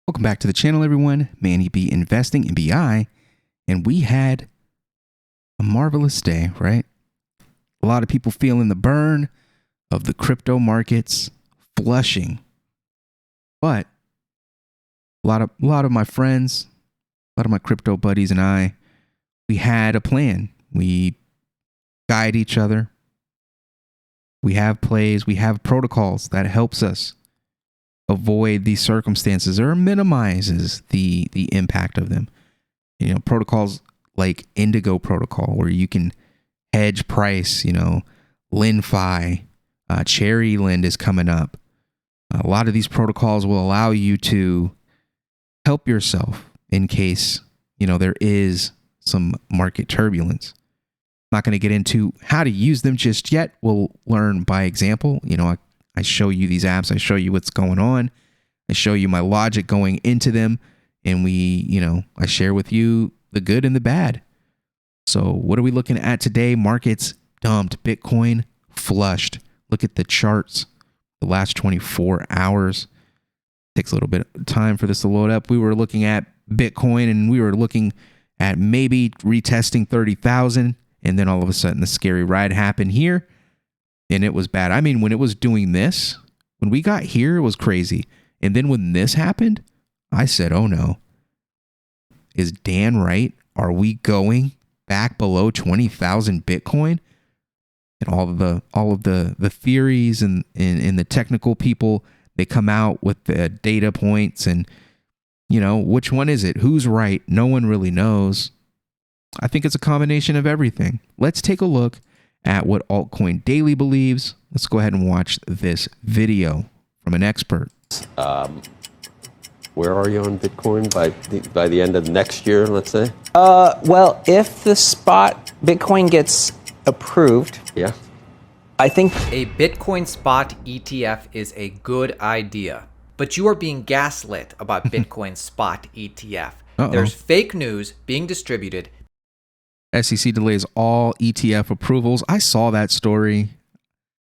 Welcome back to the channel, everyone. Manny B Investing in BI, and we had a marvelous day, right? A lot of people feeling the burn of the crypto markets flushing, but a lot of my friends, a lot of my crypto buddies, and I, we had a plan. We guide each other. We have plays. We have protocols that helps us avoid these circumstances or minimizes the impact of them. You know, protocols like Indigo protocol, where you can hedge price, LinFi, Cherry Lind is coming up. A lot of these protocols will allow you to help yourself in case, there is some market turbulence. I'm not going to get into how to use them just yet. We'll learn by example. I show you these apps. I show you what's going on. I show you my logic going into them. And I share with you the good and the bad. So what are we looking at today? Markets dumped. Bitcoin flushed. Look at the charts. The last 24 hours. Takes a little bit of time for this to load up. We were looking at Bitcoin and we were looking at maybe retesting 30,000. And then all of a sudden the scary ride happened here. And it was bad. I mean, when it was doing this, when we got here, it was crazy. And then when this happened, I said, oh no. Is Dan right? Are we going back below 20,000 Bitcoin? And all of the theories and the technical people, they come out with the data points and, which one is it? Who's right? No one really knows. I think it's a combination of everything. Let's take a look at what Altcoin Daily believes. Let's go ahead and watch this video from an expert. Where are you on Bitcoin by the end of next year, let's say? Well, if the spot Bitcoin gets approved, yeah, I think a Bitcoin spot ETF is a good idea, but you are being gaslit about Bitcoin spot ETF. There's fake news being distributed. SEC delays all ETF approvals. I saw that story.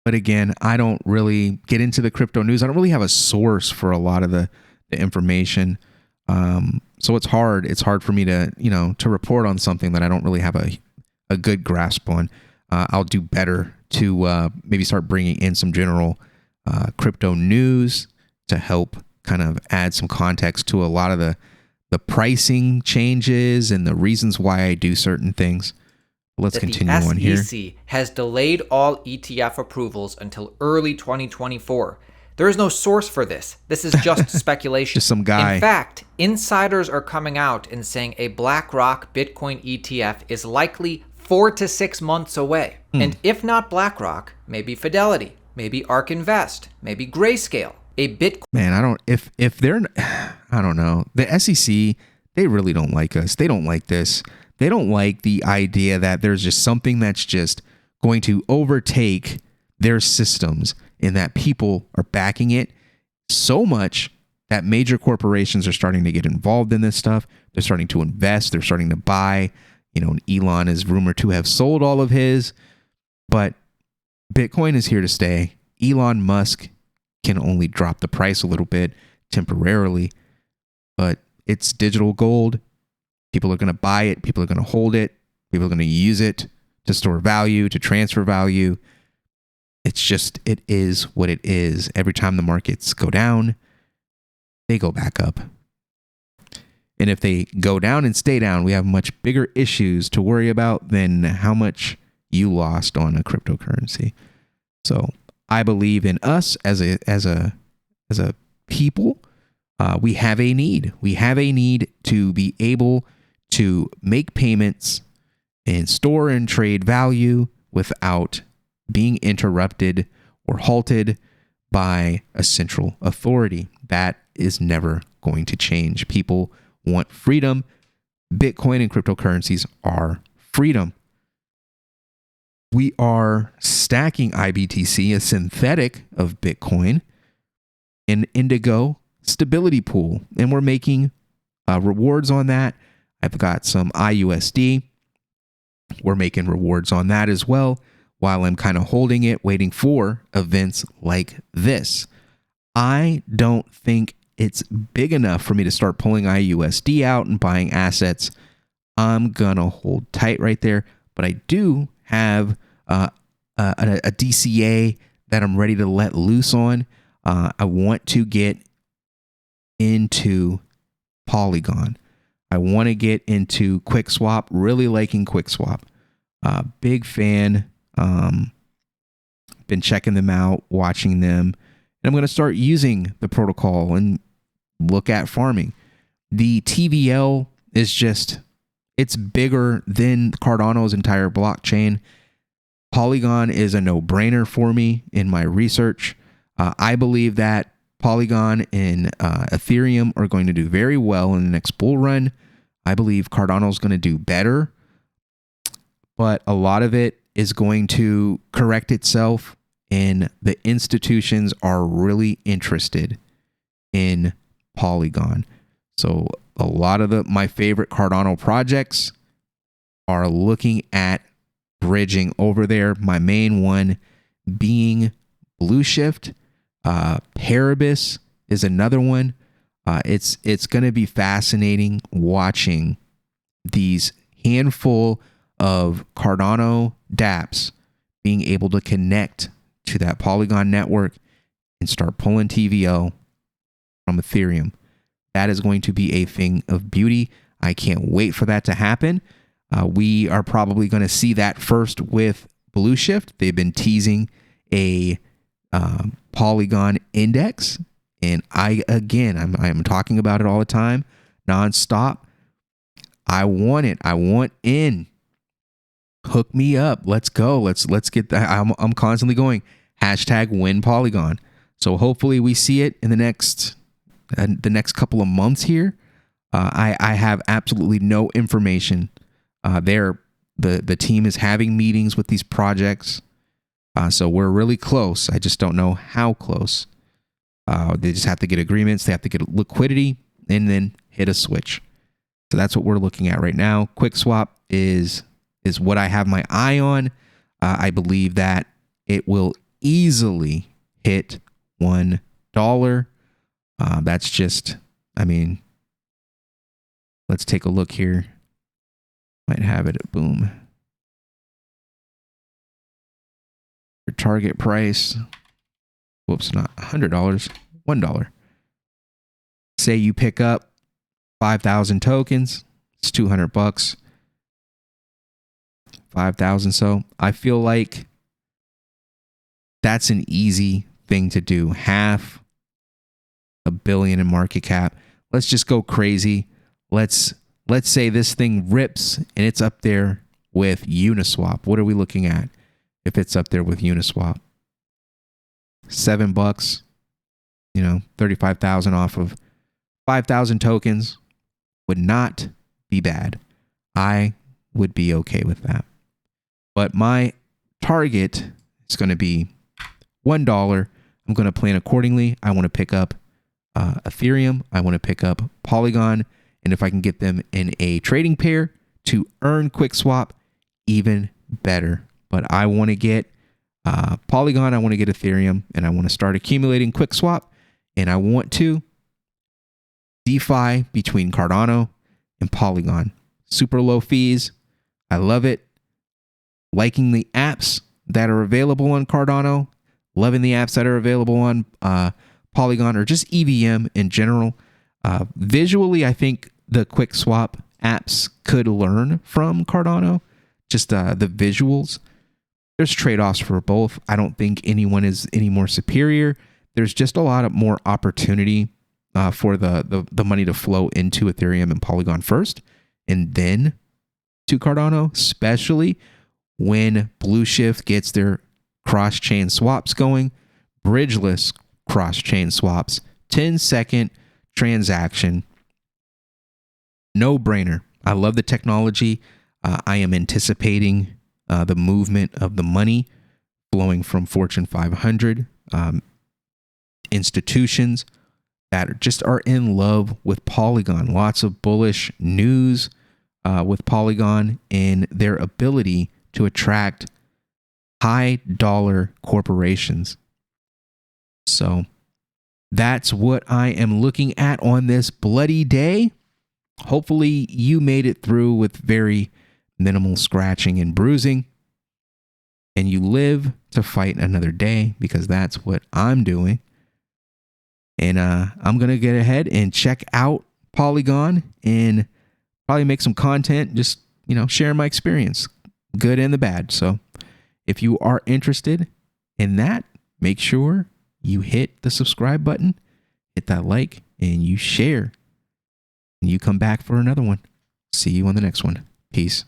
But again, I don't really get into the crypto news. I don't really have a source for a lot of the information. So it's hard. It's hard for me to, to report on something that I don't really have a good grasp on. I'll do better to maybe start bringing in some general crypto news to help kind of add some context to a lot of the pricing changes and the reasons why I do certain things. Let's continue on here. The SEC has delayed all ETF approvals until early 2024. There is no source for this. This is just speculation. Just some guy. In fact, insiders are coming out and saying a BlackRock Bitcoin ETF is likely 4 to 6 months away. And if not BlackRock, maybe Fidelity, maybe ARK Invest, maybe Grayscale. A Bitcoin. Man, I don't know. The SEC, they really don't like us. They don't like this. They don't like the idea that there's just something that's just going to overtake their systems and that people are backing it so much that major corporations are starting to get involved in this stuff. They're starting to invest. They're starting to buy. And Elon is rumored to have sold all of his. But Bitcoin is here to stay. Elon Musk can only drop the price a little bit temporarily, but it's digital gold. People are going to buy it. People are going to hold it. People are going to use it to store value, to transfer value. It's just, it is what it is. Every time the markets go down, they go back up. And if they go down and stay down, we have much bigger issues to worry about than how much you lost on a cryptocurrency. So I believe in us as a people. We have a need. We have a need to be able to make payments and store and trade value without being interrupted or halted by a central authority. That is never going to change. People want freedom. Bitcoin and cryptocurrencies are freedom. We are stacking IBTC, a synthetic of Bitcoin, in Indigo stability pool, and we're making rewards on that. I've got some IUSD. We're making rewards on that as well, while I'm kind of holding it, waiting for events like this. I don't think it's big enough for me to start pulling IUSD out and buying assets, I'm going to hold tight right there. But I do have a DCA that I'm ready to let loose on. I want to get into Polygon. I want to get into QuickSwap, really liking QuickSwap. Big fan. Been checking them out, watching them. And I'm going to start using the protocol and look at farming. The TVL is just, it's bigger than Cardano's entire blockchain. Polygon is a no-brainer for me in my research. I believe that Polygon and Ethereum are going to do very well in the next bull run. I believe Cardano is going to do better, but a lot of it is going to correct itself, and the institutions are really interested in Polygon. So a lot of my favorite Cardano projects are looking at bridging over there. My main one being Blue Shift. Paribus is another one. It's going to be fascinating watching these handful of Cardano dApps being able to connect to that Polygon network and start pulling TVL from Ethereum. That is going to be a thing of beauty. I can't wait for that to happen. We are probably going to see that first with Blue Shift. They've been teasing a Polygon index, and I'm talking about it all the time, nonstop. I want it. I want in. Hook me up. Let's go. Let's get that. I'm constantly going #win Polygon. So hopefully we see it in the next couple of months here. I have absolutely no information. The team is having meetings with these projects. So we're really close. I just don't know how close. They just have to get agreements. They have to get liquidity and then hit a switch. So that's what we're looking at right now. QuickSwap is what I have my eye on. I believe that it will easily hit $1. That's just, let's take a look here. Might have it at boom. Your target price, whoops, not $100, $1. Say you pick up 5,000 tokens, it's $200. 5,000. So I feel like that's an easy thing to do. $500 million in market cap. Let's just go crazy. Let's say this thing rips and it's up there with Uniswap. What are we looking at if it's up there with Uniswap? $7, 35,000 off of 5,000 tokens would not be bad. I would be okay with that. But my target is going to be $1. I'm going to plan accordingly. I want to pick up Ethereum. I want to pick up Polygon. And if I can get them in a trading pair to earn QuickSwap, even better. But I want to get Polygon. I want to get Ethereum. And I want to start accumulating QuickSwap. And I want to DeFi between Cardano and Polygon. Super low fees. I love it. Liking the apps that are available on Cardano, loving the apps that are available on Polygon, or just EVM in general. Visually, I think the QuickSwap apps could learn from Cardano, just the visuals. There's trade-offs for both. I don't think anyone is any more superior. There's just a lot of more opportunity for the money to flow into Ethereum and Polygon first, and then to Cardano, especially when Blue Shift gets their cross-chain swaps going, bridgeless cross-chain swaps, 10-second transaction, no-brainer. I love the technology. I am anticipating the movement of the money flowing from Fortune 500 institutions that just are in love with Polygon. Lots of bullish news with Polygon and their ability to attract high dollar corporations. So that's what I am looking at on this bloody day. Hopefully you made it through with very minimal scratching and bruising, and you live to fight another day, because that's what I'm doing. And I'm going to get ahead and check out Polygon and probably make some content, just, sharing my experience, good and the bad. So if you are interested in that, make sure you hit the subscribe button, hit that like, and you share. And you come back for another one. See you on the next one. Peace.